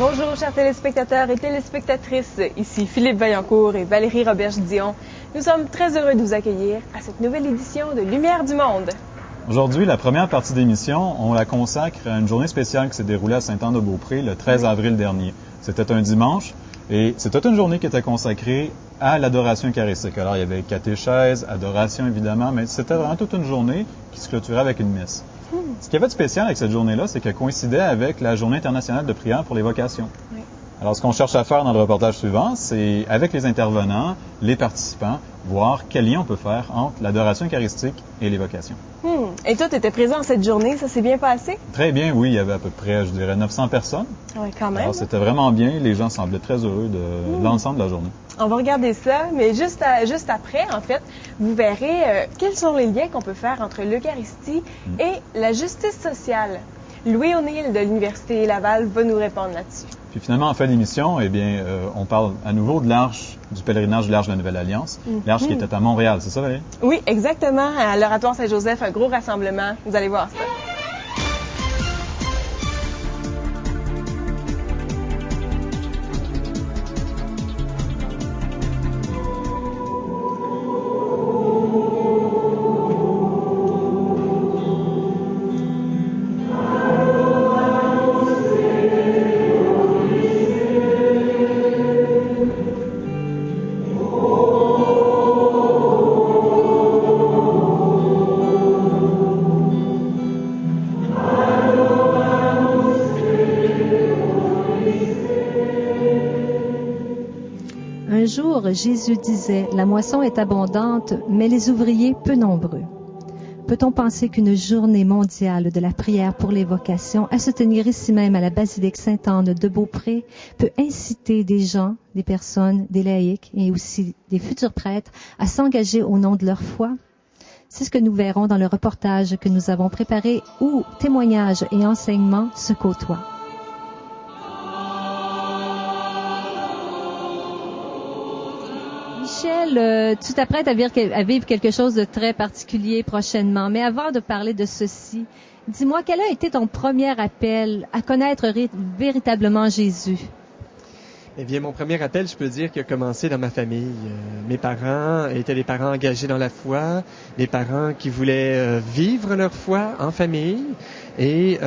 Bonjour chers téléspectateurs et téléspectatrices, ici Philippe Vaillancourt et Valérie Roberge-Dion. Nous sommes très heureux de vous accueillir à cette nouvelle édition de Lumière du Monde. Aujourd'hui, la première partie d'émission, on la consacre à une journée spéciale qui s'est déroulée à Sainte-Anne-de-Beaupré le 13 avril dernier. C'était un dimanche et c'était une journée qui était consacrée à l'adoration eucharistique. Alors, il y avait catéchèse, adoration évidemment, mais c'était vraiment toute une journée qui se clôturait avec une messe. Ce qui avait de spécial avec cette journée-là, c'est qu'elle coïncidait avec la Journée internationale de prière pour les vocations. Oui. Alors, ce qu'on cherche à faire dans le reportage suivant, c'est, avec les intervenants, les participants, voir quel lien on peut faire entre l'adoration eucharistique et les vocations. Et toi, tu étais présent cette journée, ça s'est bien passé? Très bien, oui. Il y avait à peu près, je dirais, 900 personnes. Oui, quand même. Alors, c'était vraiment bien. Les gens semblaient très heureux de l'ensemble de la journée. On va regarder ça, mais juste après, en fait, vous verrez quels sont les liens qu'on peut faire entre l'Eucharistie et la justice sociale. Louis O'Neill de l'Université Laval va nous répondre là-dessus. Puis finalement, en fin d'émission, on parle à nouveau de l'Arche, du pèlerinage de l'Arche de la Nouvelle Alliance. L'Arche qui était à Montréal, c'est ça, Valérie? Oui, exactement. À l'Oratoire Saint-Joseph, un gros rassemblement. Vous allez voir ça. Un jour, Jésus disait, « La moisson est abondante, mais les ouvriers peu nombreux. » Peut-on penser qu'une journée mondiale de la prière pour les vocations, à se tenir ici même à la basilique Sainte-Anne de Beaupré, peut inciter des gens, des personnes, des laïcs et aussi des futurs prêtres à s'engager au nom de leur foi? C'est ce que nous verrons dans le reportage que nous avons préparé où témoignages et enseignements se côtoient. Michel, tu t'apprêtes à vivre quelque chose de très particulier prochainement. Mais avant de parler de ceci, dis-moi, quel a été ton premier appel à connaître véritablement Jésus? Eh bien, mon premier appel, je peux dire qu'il a commencé dans ma famille. Mes parents étaient des parents engagés dans la foi, des parents qui voulaient vivre leur foi en famille. Et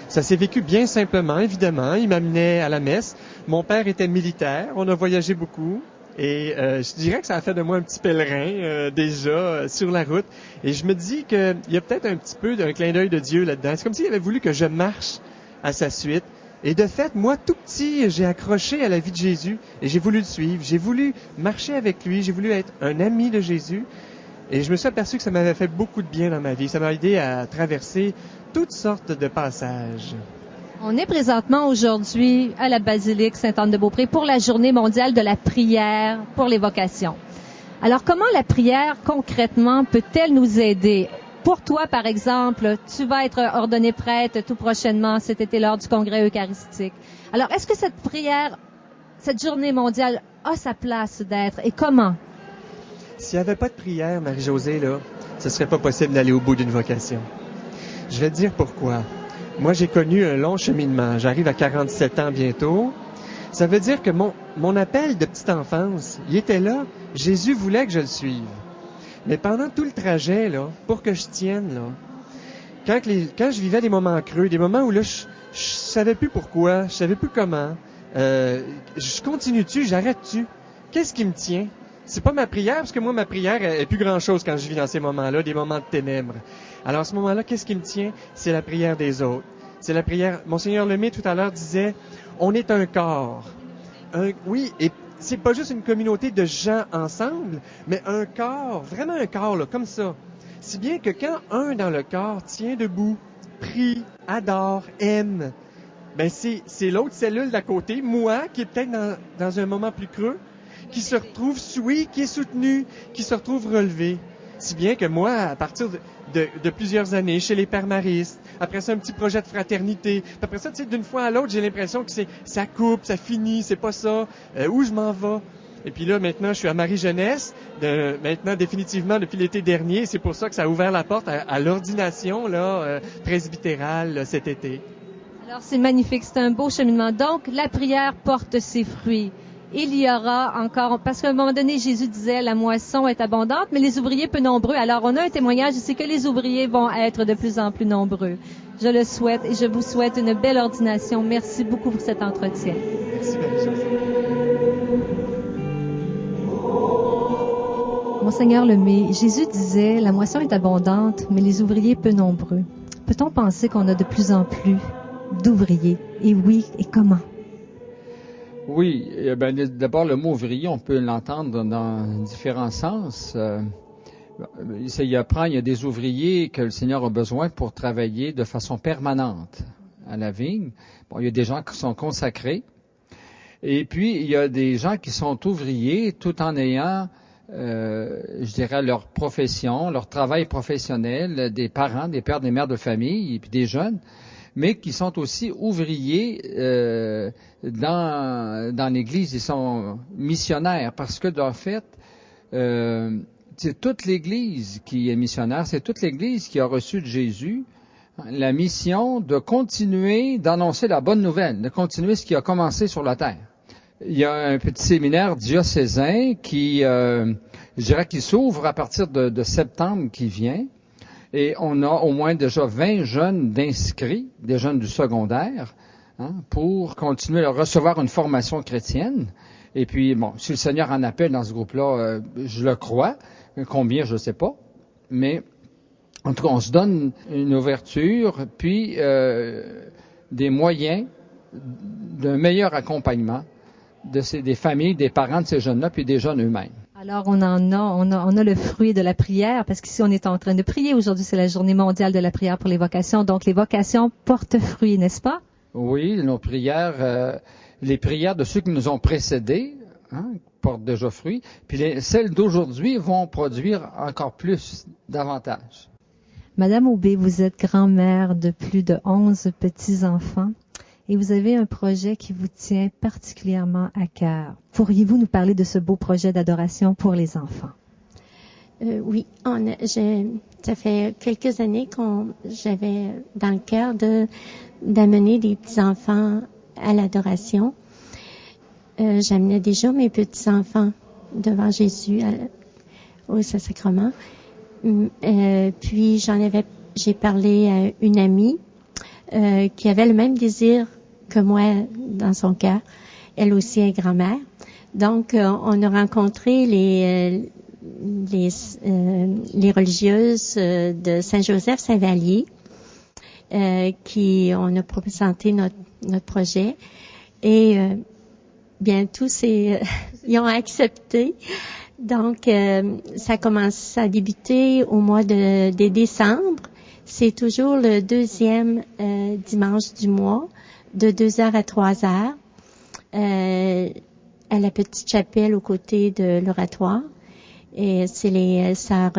ça s'est vécu bien simplement, évidemment. Ils m'amenaient à la messe. Mon père était militaire, on a voyagé beaucoup. Et je dirais que ça a fait de moi un petit pèlerin déjà sur la route. Et je me dis qu'il y a peut-être un petit peu d'un clin d'œil de Dieu là-dedans. C'est comme s'il avait voulu que je marche à sa suite. Et de fait, moi, tout petit, j'ai accroché à la vie de Jésus et j'ai voulu le suivre. J'ai voulu marcher avec lui. J'ai voulu être un ami de Jésus. Et je me suis aperçu que ça m'avait fait beaucoup de bien dans ma vie. Ça m'a aidé à traverser toutes sortes de passages. On est présentement aujourd'hui à la basilique Sainte-Anne-de-Beaupré pour la journée mondiale de la prière pour les vocations. Alors, comment la prière, concrètement, peut-elle nous aider? Pour toi, par exemple, tu vas être ordonné prêtre tout prochainement cet été lors du congrès eucharistique. Alors, est-ce que cette prière, cette journée mondiale a sa place d'être et comment? S'il n'y avait pas de prière, Marie-Josée, là, ce serait pas possible d'aller au bout d'une vocation. Je vais te dire pourquoi. Moi, j'ai connu un long cheminement. J'arrive à 47 ans bientôt. Ça veut dire que mon appel de petite enfance, il était là. Jésus voulait que je le suive. Mais pendant tout le trajet, là, pour que je tienne, là, quand je vivais des moments creux, des moments où là, je savais plus pourquoi, je savais plus comment, je continue-tu, j'arrête-tu? Qu'est-ce qui me tient? C'est pas ma prière, parce que moi, ma prière est plus grand-chose quand je vis dans ces moments-là, des moments de ténèbres. Alors, à ce moment-là, qu'est-ce qui me tient? C'est la prière des autres. C'est la prière... Monseigneur Lemay, tout à l'heure, disait, on est un corps. Oui, et c'est pas juste une communauté de gens ensemble, mais un corps, vraiment un corps, là, comme ça. Si bien que quand un dans le corps tient debout, prie, adore, aime, ben c'est l'autre cellule d'à côté, moi, qui est peut-être dans un moment plus creux, qui se retrouve qui est soutenu, qui se retrouve relevé. Si bien que moi, à partir de plusieurs années, chez les pères maristes, après ça, un petit projet de fraternité, puis après ça, tu sais, d'une fois à l'autre, j'ai l'impression que ça coupe, ça finit, c'est pas ça, où je m'en vais. Et puis là, maintenant, je suis à Marie-Jeunesse, maintenant, définitivement, depuis l'été dernier, c'est pour ça que ça a ouvert la porte à l'ordination, là, presbytérale, là, cet été. Alors, c'est magnifique. C'est un beau cheminement. Donc, la prière porte ses fruits. Il y aura encore, parce qu'à un moment donné, Jésus disait, la moisson est abondante, mais les ouvriers peu nombreux. Alors, on a un témoignage, c'est que les ouvriers vont être de plus en plus nombreux. Je le souhaite et je vous souhaite une belle ordination. Merci beaucoup pour cet entretien. Merci, Marie-Josée. Monseigneur Lemay, Jésus disait, la moisson est abondante, mais les ouvriers peu nombreux. Peut-on penser qu'on a de plus en plus d'ouvriers? Et oui, et comment? Oui, d'abord le mot ouvrier, on peut l'entendre dans différents sens. Il y a des ouvriers que le Seigneur a besoin pour travailler de façon permanente à la vigne. Bon, il y a des gens qui sont consacrés. Et puis, il y a des gens qui sont ouvriers tout en ayant, je dirais, leur profession, leur travail professionnel, des parents, des pères, des mères de famille, et puis des jeunes, mais qui sont aussi ouvriers dans l'Église. Ils sont missionnaires parce que, en fait, c'est toute l'Église qui est missionnaire, c'est toute l'Église qui a reçu de Jésus la mission de continuer d'annoncer la bonne nouvelle, de continuer ce qui a commencé sur la terre. Il y a un petit séminaire diocésain qui, je dirais, qui s'ouvre à partir de septembre qui vient. Et on a au moins déjà 20 jeunes d'inscrits, des jeunes du secondaire, pour continuer à recevoir une formation chrétienne. Et puis, bon, si le Seigneur en appelle dans ce groupe-là, je le crois. Combien, je ne sais pas. Mais, en tout cas, on se donne une ouverture, puis des moyens d'un meilleur accompagnement des familles, des parents de ces jeunes-là, puis des jeunes eux-mêmes. Alors, on a le fruit de la prière, parce qu'ici, on est en train de prier. Aujourd'hui, c'est la journée mondiale de la prière pour les vocations. Donc, les vocations portent fruit, n'est-ce pas? Oui, nos prières, les prières de ceux qui nous ont précédés, portent déjà fruit. Puis celles d'aujourd'hui vont produire encore plus, davantage. Madame Aubé, vous êtes grand-mère de plus de 11 petits-enfants. Et vous avez un projet qui vous tient particulièrement à cœur. Pourriez-vous nous parler de ce beau projet d'adoration pour les enfants? Oui, ça fait quelques années j'avais dans le cœur d'amener des petits-enfants à l'adoration. J'amenais déjà mes petits-enfants devant Jésus au Saint-Sacrement. Puis j'ai parlé à une amie qui avait le même désir que moi dans son cœur. Elle aussi est grand-mère. Donc, on a rencontré les religieuses de Saint-Joseph-Saint-Vallier qui on a présenté notre projet et bien tous ils ont accepté. Donc, ça commence à débuter au mois de décembre. C'est toujours le deuxième dimanche du mois, de 2h à 3h, à la petite chapelle aux côtés de l'oratoire. Et c'est les sœurs,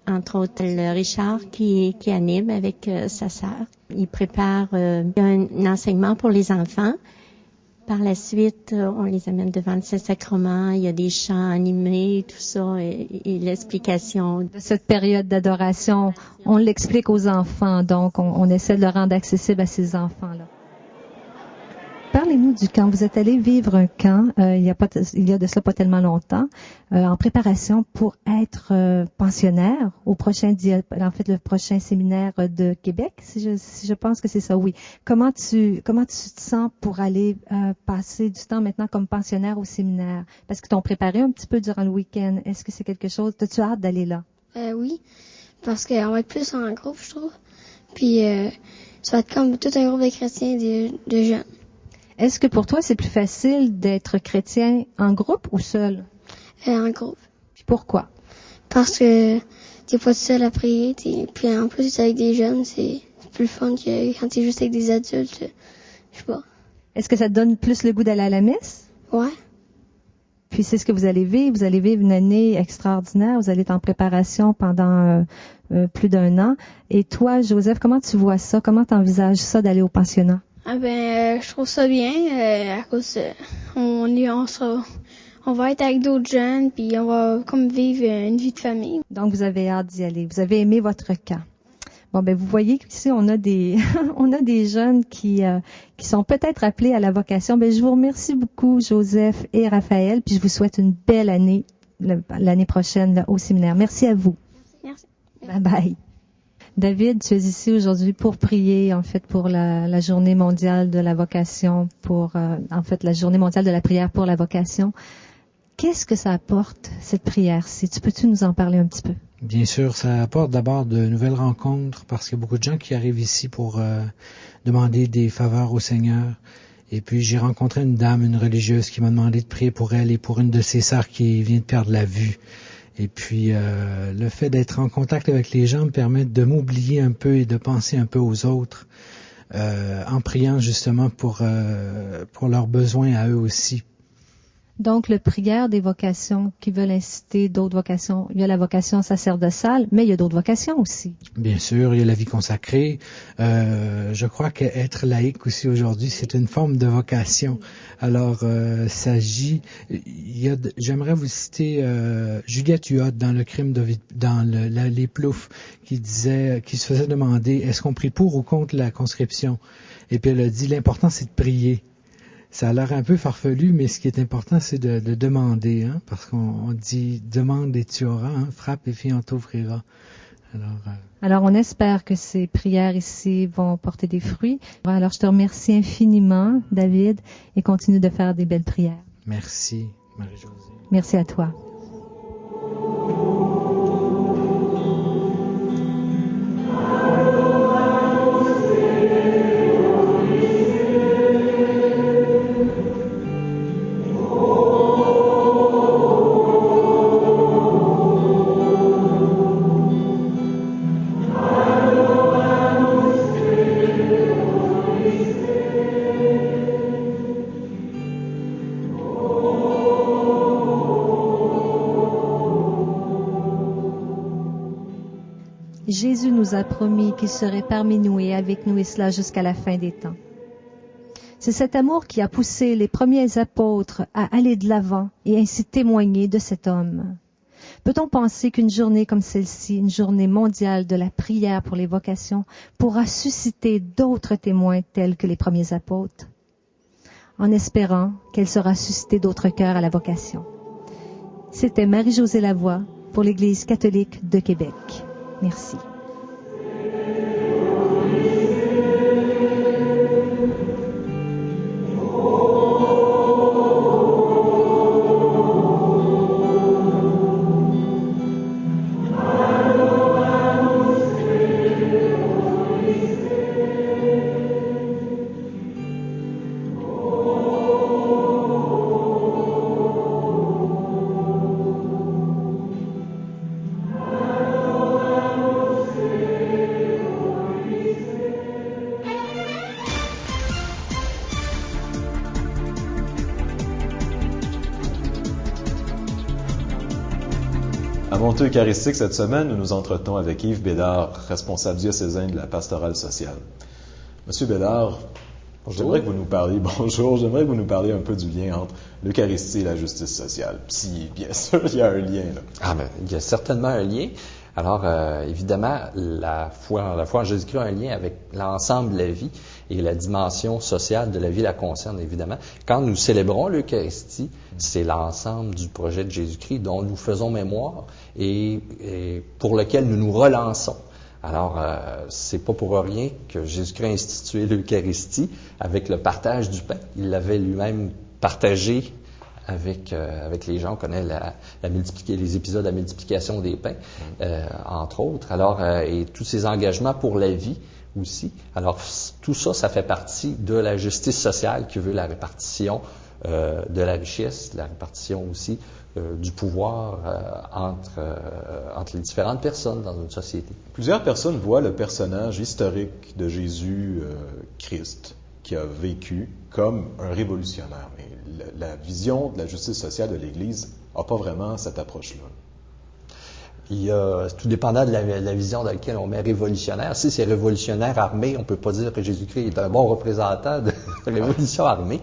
entre autres le Richard, qui anime avec sa sœur. Il prépare un enseignement pour les enfants. Par la suite, on les amène devant le Saint-Sacrement. Il y a des chants animés, tout ça, et l'explication. De cette période d'adoration, on l'explique aux enfants, donc on essaie de le rendre accessible à ces enfants-là. Parlez-nous du camp. Vous êtes allé vivre un camp il y a de cela pas tellement longtemps, en préparation pour être pensionnaire au le prochain séminaire de Québec, si je pense que c'est ça, oui. Comment tu te sens pour aller passer du temps maintenant comme pensionnaire au séminaire? Parce que t'ont préparé un petit peu durant le week-end. Est-ce que c'est quelque chose? T'as-tu hâte d'aller là? Oui, parce qu'on va être plus en groupe, je trouve. Puis ça va être comme tout un groupe de chrétiens de jeunes. Est-ce que pour toi, c'est plus facile d'être chrétien en groupe ou seul? En groupe. Puis pourquoi? Parce que t'es pas tout seul à prier. Puis en plus, avec des jeunes, c'est plus fun que quand t'es juste avec des adultes. Je sais pas. Est-ce que ça te donne plus le goût d'aller à la messe? Ouais. Puis c'est ce que vous allez vivre. Vous allez vivre une année extraordinaire. Vous allez être en préparation pendant plus d'1 an. Et toi, Joseph, comment tu vois ça? Comment t'envisages ça d'aller au pensionnat? Je trouve ça bien à cause on va être avec d'autres jeunes puis on va comme vivre une vie de famille. Donc vous avez hâte d'y aller. Vous avez aimé votre camp. Bon, ben vous voyez qu'ici, on a des on a des jeunes qui sont peut-être appelés à la vocation. Ben je vous remercie beaucoup, Joseph et Raphaël, puis je vous souhaite une belle année l'année prochaine là, au séminaire. Merci à vous. Merci. Bye bye. David, tu es ici aujourd'hui pour prier, en fait, pour la journée mondiale de la vocation, pour, la journée mondiale de la prière pour la vocation. Qu'est-ce que ça apporte, cette prière-ci? Peux-tu nous en parler un petit peu? Bien sûr, ça apporte d'abord de nouvelles rencontres, parce qu'il y a beaucoup de gens qui arrivent ici pour demander des faveurs au Seigneur. Et puis, j'ai rencontré une dame, une religieuse, qui m'a demandé de prier pour elle et pour une de ses sœurs qui vient de perdre la vue. Et puis, le fait d'être en contact avec les gens me permet de m'oublier un peu et de penser un peu aux autres, en priant justement pour leurs besoins à eux aussi. Donc, le prière des vocations qui veulent inciter d'autres vocations. Il y a la vocation sacerdotale, mais il y a d'autres vocations aussi. Bien sûr, il y a la vie consacrée. Je crois qu'être laïque aussi aujourd'hui, c'est une forme de vocation. Alors, j'aimerais vous citer Juliette Huot dans le crime dans les Ploufs, qui se faisait demander, est-ce qu'on prie pour ou contre la conscription? Et puis elle a dit, l'important c'est de prier. Ça a l'air un peu farfelu, mais ce qui est important, c'est de demander, hein, parce qu'on dit « demande et tu auras, hein, frappe et puis on t'ouvrira ». Alors, on espère que ces prières ici vont porter des fruits. Alors, je te remercie infiniment, David, et continue de faire des belles prières. Merci, Marie-Josée. Merci à toi. Jésus nous a promis qu'il serait parmi nous et avec nous, et cela jusqu'à la fin des temps. C'est cet amour qui a poussé les premiers apôtres à aller de l'avant et ainsi témoigner de cet homme. Peut-on penser qu'une journée comme celle-ci, une journée mondiale de la prière pour les vocations, pourra susciter d'autres témoins tels que les premiers apôtres, en espérant qu'elle sera susciter d'autres cœurs à la vocation? C'était Marie-Josée Lavoie pour l'Église catholique de Québec. Merci. À Monteux Eucharistique, cette semaine, nous nous entretenons avec Yves Bédard, responsable diocésain de la pastorale sociale. Monsieur Bédard, j'aimerais que vous nous parliez un peu du lien entre l'Eucharistie et la justice sociale. Si, bien sûr, il y a un lien, là. Ah, ben, il y a certainement un lien. Alors, évidemment, la foi en Jésus-Christ a un lien avec l'ensemble de la vie et la dimension sociale de la vie la concerne, évidemment. Quand nous célébrons l'Eucharistie, c'est l'ensemble du projet de Jésus-Christ dont nous faisons mémoire et pour lequel nous nous relançons. Alors, c'est pas pour rien que Jésus-Christ a institué l'Eucharistie avec le partage du pain. Il l'avait lui-même partagé avec les gens. On connaît les épisodes de la multiplication des pains, entre autres. Alors, et tous ces engagements pour la vie aussi. Alors, tout ça, ça fait partie de la justice sociale qui veut la répartition de la richesse, la répartition aussi du pouvoir entre les différentes personnes dans une société. Plusieurs personnes voient le personnage historique de Jésus Christ, qui a vécu, comme un révolutionnaire. Mais la vision de la justice sociale de l'Église n'a pas vraiment cette approche-là. Tout dépendant de la vision dans laquelle on met révolutionnaire. Si c'est révolutionnaire armé, on ne peut pas dire que Jésus-Christ est un bon représentant de la révolution armée.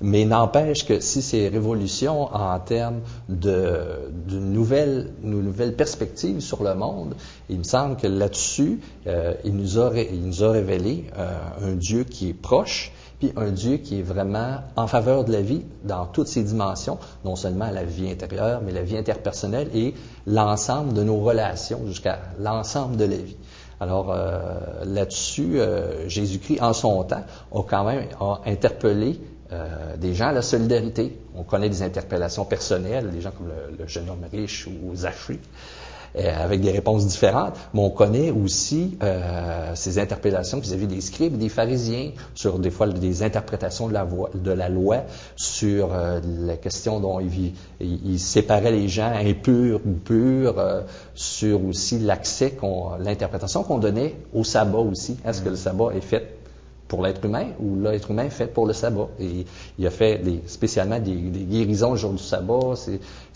Mais n'empêche que si ces révolutions en termes d'une nouvelle perspective sur le monde, il me semble que là-dessus, il nous a révélé un Dieu qui est proche, puis un Dieu qui est vraiment en faveur de la vie dans toutes ses dimensions, non seulement la vie intérieure, mais la vie interpersonnelle et l'ensemble de nos relations jusqu'à l'ensemble de la vie. Alors là-dessus, Jésus-Christ, en son temps, a interpellé des gens à la solidarité. On connaît des interpellations personnelles, des gens comme le jeune homme riche ou Zachée, avec des réponses différentes, mais on connaît aussi ces interpellations vis-à-vis des scribes et des pharisiens, sur des fois des interprétations de la loi, sur la question dont ils séparaient les gens impurs ou purs, sur aussi l'interprétation qu'on donnait au sabbat aussi. Est-ce que le sabbat est fait pour l'être humain ou l'être humain est fait pour le sabbat? Et il a fait spécialement des guérisons le jour du sabbat.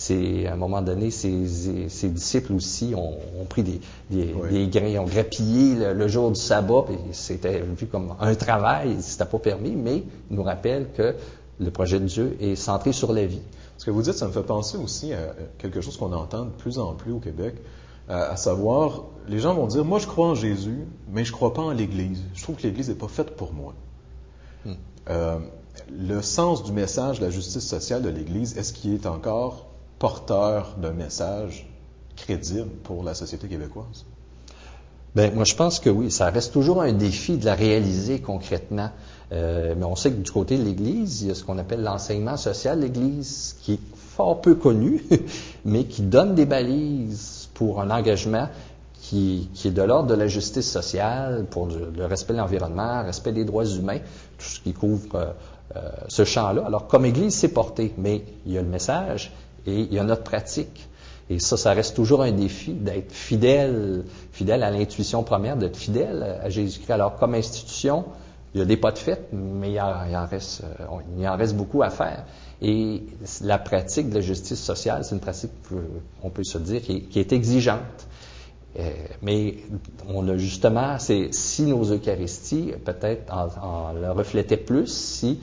À un moment donné, ses disciples aussi ont pris des grains, ont grappillé le jour du sabbat, et c'était vu comme un travail, c'était pas permis, mais il nous rappelle que le projet de Dieu est centré sur la vie. Ce que vous dites, ça me fait penser aussi à quelque chose qu'on entend de plus en plus au Québec, à savoir, les gens vont dire, moi je crois en Jésus, mais je ne crois pas en l'Église. Je trouve que l'Église n'est pas faite pour moi. Le sens du message de la justice sociale de l'Église, est-ce qu'il est encore porteur d'un message crédible pour la société québécoise? Bien, moi je pense que oui, ça reste toujours un défi de la réaliser concrètement. Mais on sait que du côté de l'Église, il y a ce qu'on appelle l'enseignement social de l'Église, qui est fort peu connu, mais qui donne des balises pour un engagement qui est de l'ordre de la justice sociale, pour le respect de l'environnement, le respect des droits humains, tout ce qui couvre ce champ-là. Alors, comme Église, c'est porté, mais il y a le message et il y a notre pratique. Et ça reste toujours un défi d'être fidèle à l'intuition première, d'être fidèle à Jésus-Christ. Alors, comme institution, il y a des pas de fait, mais il en reste beaucoup à faire. Et la pratique de la justice sociale, c'est une pratique, on peut se dire, qui est exigeante. Mais on a justement, si nos Eucharisties, peut-être en le reflétaient plus, si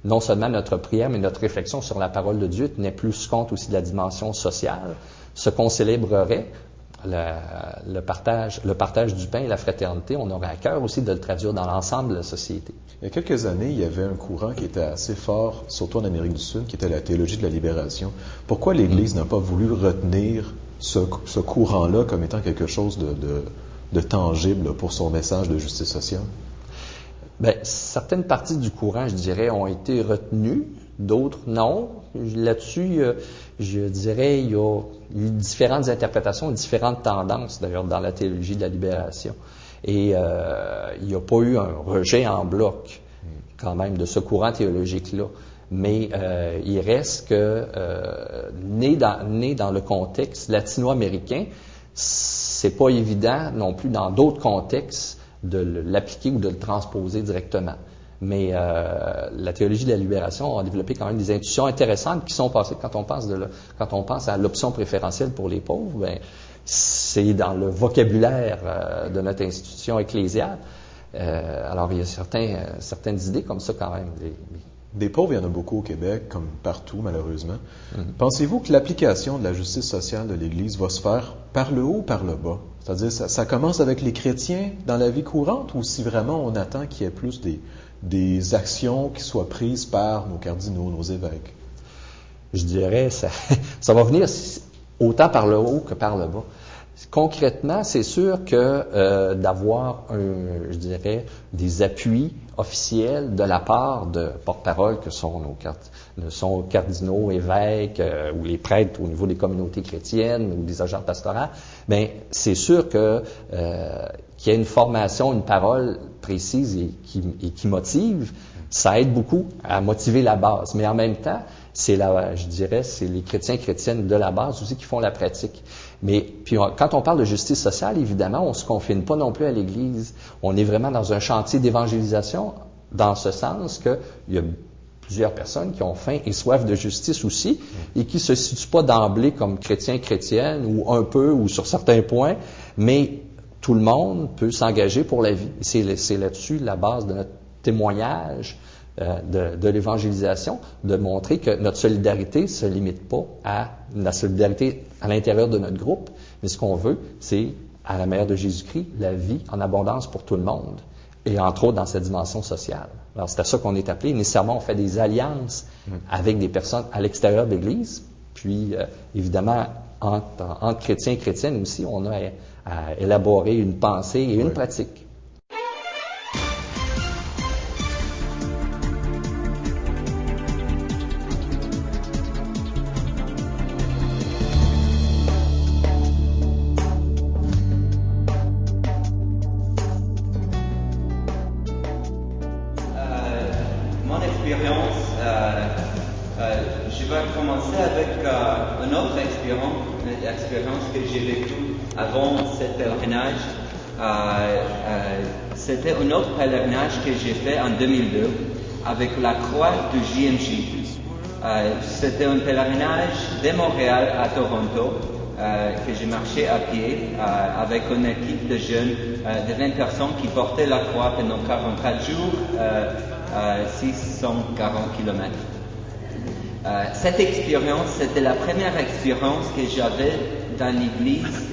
non seulement notre prière, mais notre réflexion sur la parole de Dieu tenait plus compte aussi de la dimension sociale, ce qu'on célébrerait, le partage du pain et la fraternité, on aurait à cœur aussi de le traduire dans l'ensemble de la société. Il y a quelques années, il y avait un courant qui était assez fort, surtout en Amérique du Sud, qui était la théologie de la libération. Pourquoi l'Église n'a pas voulu retenir ce courant-là comme étant quelque chose de tangible pour son message de justice sociale? Bien, certaines parties du courant, je dirais, ont été retenues, d'autres non. Là-dessus, je dirais, il y a eu différentes interprétations, différentes tendances, d'ailleurs, dans la théologie de la libération. Et il n'y a pas eu un rejet en bloc, quand même, de ce courant théologique-là. Mais il reste que, né dans le contexte latino-américain, c'est pas évident non plus dans d'autres contextes de l'appliquer ou de le transposer directement. Mais la théologie de la libération a développé quand même des intuitions intéressantes qui sont passées quand on pense à l'option préférentielle pour les pauvres. Ben, c'est dans le vocabulaire de notre institution ecclésiale. Alors il y a certaines idées comme ça quand même. Des pauvres, il y en a beaucoup au Québec, comme partout malheureusement. Pensez-vous que l'application de la justice sociale de l'Église va se faire par le haut ou par le bas? C'est-à-dire, ça commence avec les chrétiens dans la vie courante, ou si vraiment on attend qu'il y ait plus des actions qui soient prises par nos cardinaux, nos évêques? Je dirais, ça va venir autant par le haut que par le bas. Concrètement, c'est sûr que d'avoir, je dirais, des appuis officiels de la part de porte-parole que sont nos cardinaux, évêques ou les prêtres au niveau des communautés chrétiennes ou des agents pastoraux, bien, c'est sûr que qu'il y ait une formation, une parole précise et qui motive, ça aide beaucoup à motiver la base. Mais en même temps, c'est les chrétiens et chrétiennes de la base aussi qui font la pratique. Mais puis quand on parle de justice sociale, évidemment, on ne se confine pas non plus à l'Église. On est vraiment dans un chantier d'évangélisation, dans ce sens qu'il y a plusieurs personnes qui ont faim et soif de justice aussi, et qui ne se situent pas d'emblée comme chrétiens, chrétiennes, ou un peu, ou sur certains points, mais tout le monde peut s'engager pour la vie. C'est là-dessus la base de notre témoignage de l'évangélisation, de montrer que notre solidarité ne se limite pas à la solidarité à l'intérieur de notre groupe, mais ce qu'on veut, c'est, à la manière de Jésus-Christ, la vie en abondance pour tout le monde, et entre autres dans cette dimension sociale. Alors, c'est à ça qu'on est appelé. Nécessairement, on fait des alliances avec des personnes à l'extérieur de l'Église, puis, évidemment, entre chrétiens et chrétiennes aussi, on a à élaborer une pensée et une pratique. Mon expérience, je vais commencer avec une autre expérience que j'ai vécue avant ce pèlerinage. C'était un autre pèlerinage que j'ai fait en 2002 avec la croix du JMJ. C'était un pèlerinage de Montréal à Toronto que j'ai marché à pied avec une équipe de jeunes, de 20 personnes qui portaient la croix pendant 44 jours, 640 km. Cette expérience, c'était la première expérience que j'avais dans l'Église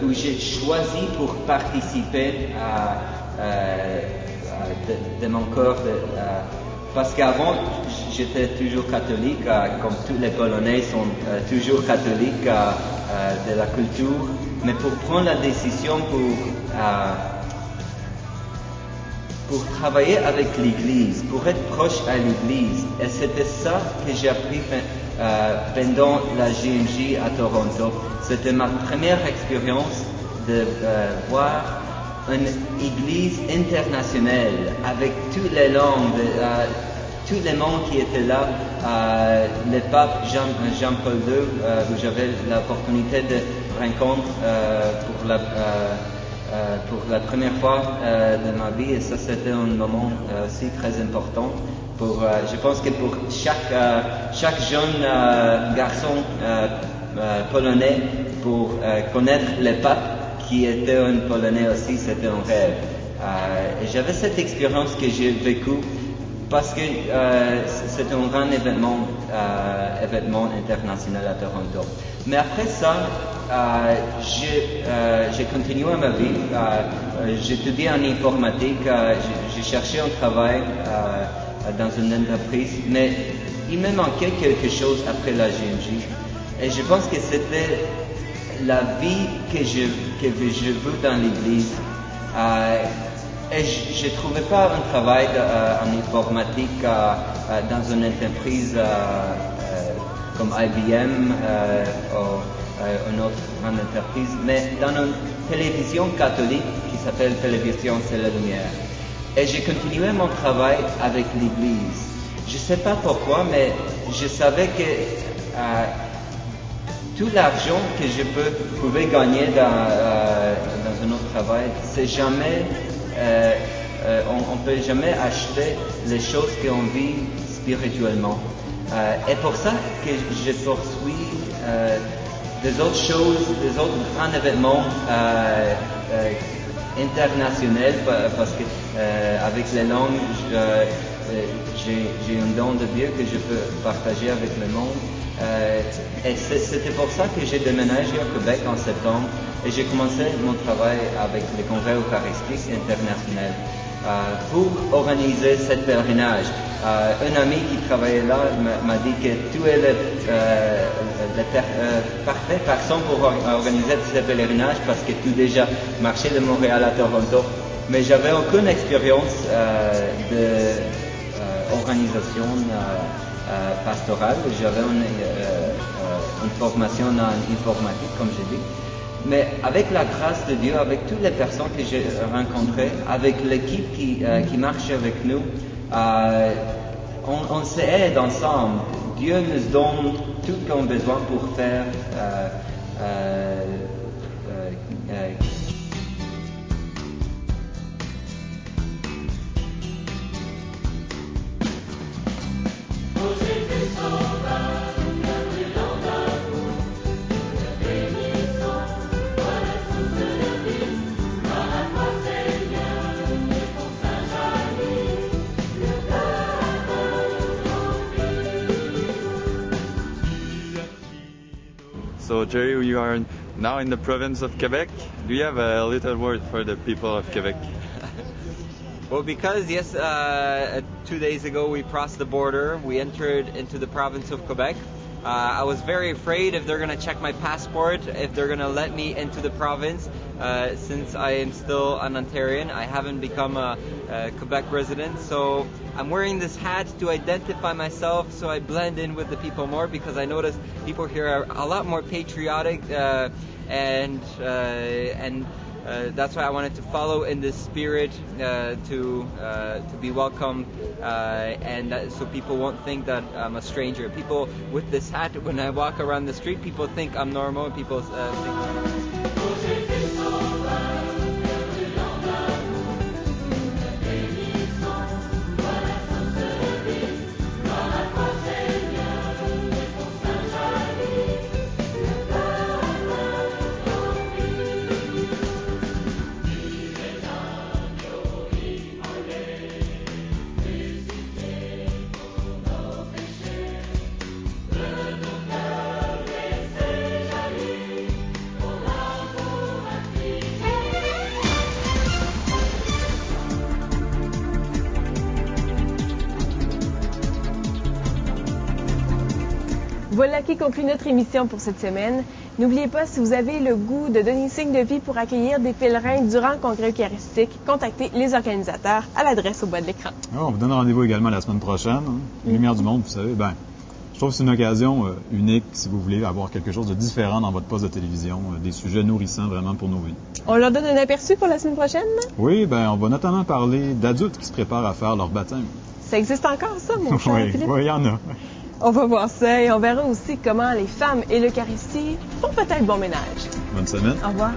où j'ai choisi pour participer de mon corps. Parce qu'avant, j'étais toujours catholique, comme tous les Polonais sont toujours catholiques de la culture. Mais pour prendre la décision pour travailler avec l'Église, pour être proche à l'Église. Et c'était ça que j'ai appris pendant la JMJ à Toronto. C'était ma première expérience de voir une Église internationale avec toutes les langues, tout le monde qui était là. Le pape Jean-Paul II, où j'avais l'opportunité de rencontrer pour la première fois de ma vie, et ça c'était un moment aussi très important. Je pense que pour chaque jeune garçon polonais, pour connaître le pape qui était un Polonais aussi, c'était un rêve. Et j'avais cette expérience que j'ai vécue parce que c'était un grand événement international à Toronto. Mais après ça, j'ai continué ma vie. J'ai étudié en informatique. J'ai cherché un travail dans une entreprise, mais il me manquait quelque chose après la JMJ. Et je pense que c'était la vie que je veux dans l'Église. Et je ne trouvais pas un travail en informatique dans une entreprise comme IBM ou une autre grande entreprise, mais dans une télévision catholique qui s'appelle Télévision C'est la Lumière. Et j'ai continué mon travail avec l'Église. Je ne sais pas pourquoi, mais je savais que tout l'argent que je pouvais gagner dans un autre travail, c'est jamais, on ne peut jamais acheter les choses qu'on vit spirituellement. Et pour ça que je poursuis des autres choses, des autres grands événements internationaux, parce que avec les langues, j'ai un don de Dieu que je peux partager avec le monde. Et c'était pour ça que j'ai déménagé au Québec en septembre et j'ai commencé mon travail avec le Congrès eucharistique international pour organiser ce pèlerinage. Un ami qui travaillait là m'a dit que tu es la parfaite personne pour organiser ce pèlerinage parce que tu déjà marché de Montréal à Toronto. Mais j'avais aucune expérience d'organisation pastorale. J'avais une formation en informatique, comme j'ai dit. Mais avec la grâce de Dieu, avec toutes les personnes que j'ai rencontrées, avec l'équipe qui marche avec nous, on s'aide ensemble. Dieu nous donne tout ce qu'on a besoin pour faire So, Jerry, you are now in the province of Quebec. Do you have a little word for the people of Quebec? Well, because, yes, 2 days ago we crossed the border, we entered into the province of Quebec. I was very afraid if they're going to check my passport, if they're going to let me into the province, since I am still an Ontarian. I haven't become a Quebec resident, so I'm wearing this hat to identify myself so I blend in with the people more, because I noticed people here are a lot more patriotic, and that's why I wanted to follow in this spirit, to be welcome, so people won't think that I'm a stranger. People with this hat, when I walk around the street, people think I'm normal. People think. Voilà qui conclut notre émission pour cette semaine. N'oubliez pas, si vous avez le goût de donner signe de vie pour accueillir des pèlerins durant le congrès eucharistique, contactez les organisateurs à l'adresse au bas de l'écran. On vous donne rendez-vous également la semaine prochaine. Lumière du monde, vous savez, je trouve que c'est une occasion unique si vous voulez avoir quelque chose de différent dans votre poste de télévision, des sujets nourrissants vraiment pour nos vies. On leur donne un aperçu pour la semaine prochaine? Oui, on va notamment parler d'adultes qui se préparent à faire leur baptême. Ça existe encore, ça, mon cher Philippe? Oui, il y en a. On va voir ça et on verra aussi comment les femmes et l'Eucharistie font peut-être bon ménage. Bonne semaine. Au revoir.